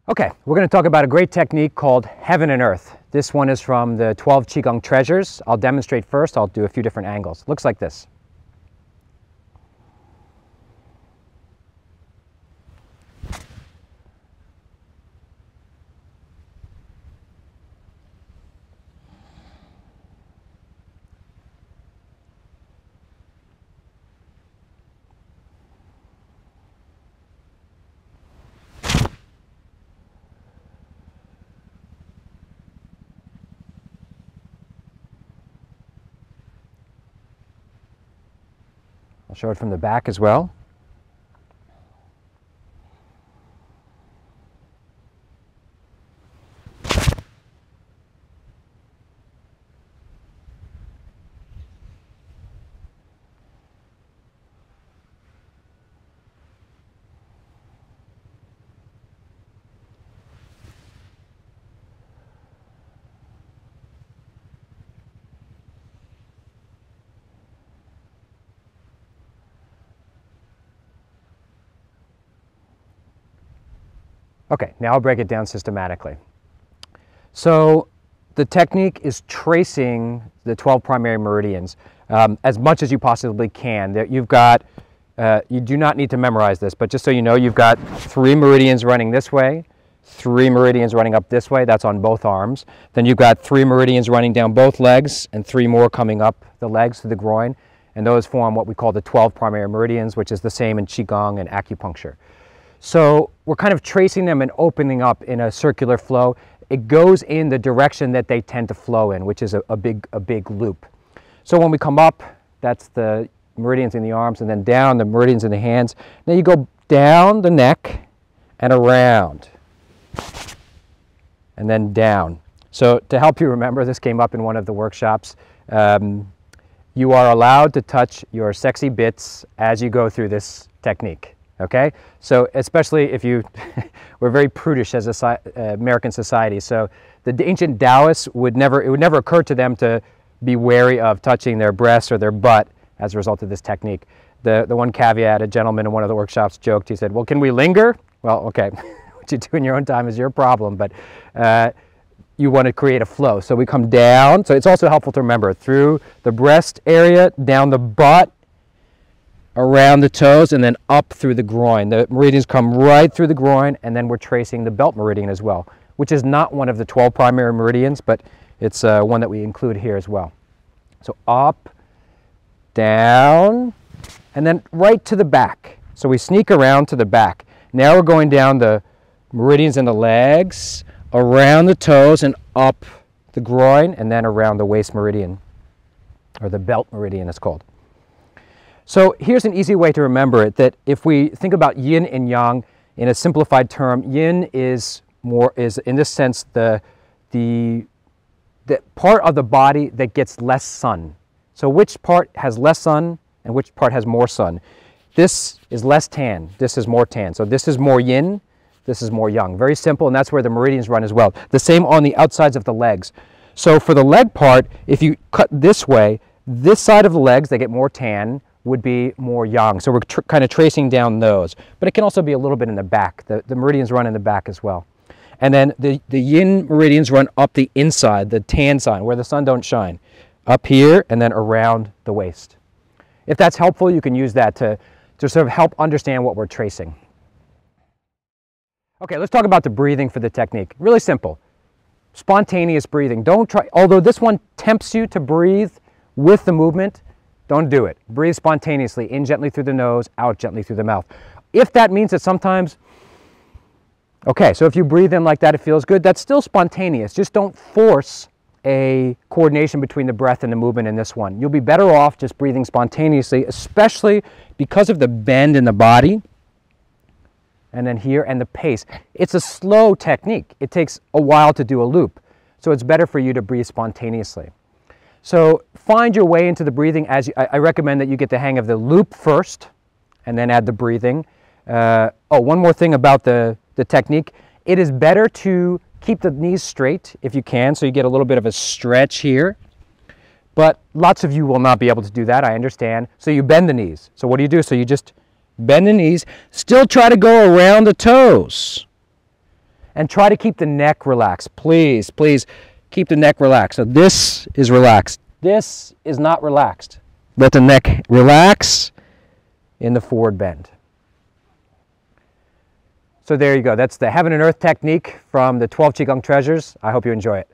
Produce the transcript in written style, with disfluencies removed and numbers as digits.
Okay, we're going to talk about a great technique called Heaven and Earth. This one is from the 12 Qigong treasures. I'll demonstrate first. I'll do a few different angles. Looks like this. I'll show it from the back as well. Okay, now I'll break it down systematically. So the technique is tracing the 12 primary meridians as much as you possibly can. You've got, you do not need to memorize this, but just so you know, you've got 3 meridians running this way, 3 meridians running up this way, that's on both arms. Then you've got 3 meridians running down both legs and 3 more coming up the legs to the groin. And those form what we call the 12 primary meridians, which is the same in Qigong and acupuncture. So we're kind of tracing them and opening up in a circular flow. It goes in the direction that they tend to flow in, which is a big loop. So when we come up, that's the meridians in the arms, and then down, the meridians in the hands. Then you go down the neck and around, and then down. So to help you remember, this came up in one of the workshops. You are allowed to touch your sexy bits as you go through this technique. Okay, so especially if you, we're very prudish as a American society. So the ancient Taoists it would never occur to them to be wary of touching their breasts or their butt as a result of this technique. The one caveat, a gentleman in one of the workshops joked, he said, well, can we linger? Well, okay, what you do in your own time is your problem, but you want to create a flow. So we come down, so it's also helpful to remember, through the breast area, down the butt, around the toes, and then up through the groin. The meridians come right through the groin, and then we're tracing the belt meridian as well, which is not one of the 12 primary meridians, but it's one that we include here as well. So up, down, and then right to the back. So we sneak around to the back. Now we're going down the meridians in the legs, around the toes, and up the groin, and then around the waist meridian, or the belt meridian it's called. So here's an easy way to remember it, that if we think about yin and yang in a simplified term, yin is in this sense the part of the body that gets less sun. So which part has less sun and which part has more sun? This is less tan, this is more tan. So this is more yin, this is more yang. Very simple, and that's where the meridians run as well. The same on the outsides of the legs. So for the leg part, if you cut this way, this side of the legs, they get more tan, would be more yang. So we're kind of tracing down those. But it can also be a little bit in the back. The meridians run in the back as well. And then the yin meridians run up the inside, the tan side, where the sun don't shine. Up here and then around the waist. If that's helpful, you can use that to sort of help understand what we're tracing. Okay, let's talk about the breathing for the technique. Really simple. Spontaneous breathing. Don't try, although this one tempts you to breathe with the movement, don't do it. Breathe spontaneously, in gently through the nose, out gently through the mouth. If that means that sometimes, okay, so if you breathe in like that, it feels good, that's still spontaneous. Just don't force a coordination between the breath and the movement in this one. You'll be better off just breathing spontaneously, especially because of the bend in the body, and then here, and the pace. It's a slow technique. It takes a while to do a loop, so it's better for you to breathe spontaneously. So find your way into the breathing. I recommend that you get the hang of the loop first and then add the breathing. One more thing about the technique. It is better to keep the knees straight if you can, so you get a little bit of a stretch here. But lots of you will not be able to do that, I understand. So you bend the knees. So what do? So you just bend the knees, still try to go around the toes. And try to keep the neck relaxed. Please, please keep the neck relaxed. So this is relaxed. This is not relaxed. Let the neck relax in the forward bend. So there you go. That's the Heaven and Earth technique from the 12 Qigong Treasures. I hope you enjoy it.